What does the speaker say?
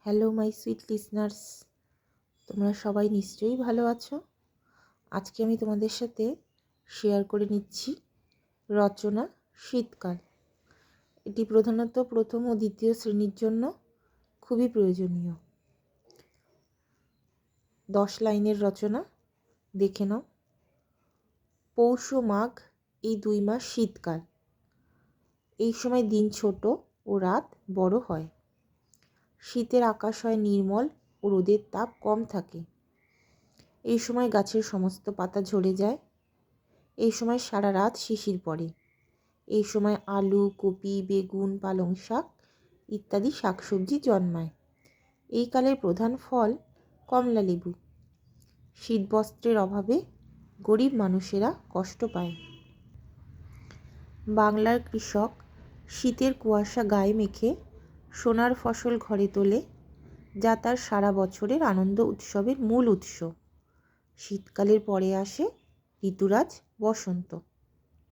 Hello my sweet listeners, তোমরা সবাই নিশ্চয়ই ভালো আছো। আজকে আমি তোমাদের সাথে শেয়ার করে নিচ্ছি রচনা শীতকাল। এটি প্রধানত প্রথম ও দ্বিতীয় শ্রেণীর জন্য খুবই প্রয়োজনীয়। 10 লাইনের রচনা, দেখে নাও। পৌষ ও মাঘ এই 2 মাস শীতকাল। এই সময় দিন ছোট ও রাত বড় হয়। শীতের আকাশ হয় নির্মল ও রোদের তাপ কম থাকে। এই সময় গাছের সমস্ত পাতা ঝরে যায়। এই সময় সারা রাত শিশির পড়ে। এই সময় আলু, কপি, বেগুন, পালং শাক ইত্যাদি শাকসবজি জন্মায়। এই কালের প্রধান ফল কমলা লেবু। শীতবস্ত্রের অভাবে গরিব মানুষেরা কষ্ট পায়। বাংলার কৃষক শীতের কুয়াশা গায়ে মেখে সোনার ফসল ঘরে তোলে, যা তার সারা বছরের আনন্দ উৎসবের মূল উৎস। শীতকালের পরে আসে ঋতুরাজ বসন্ত।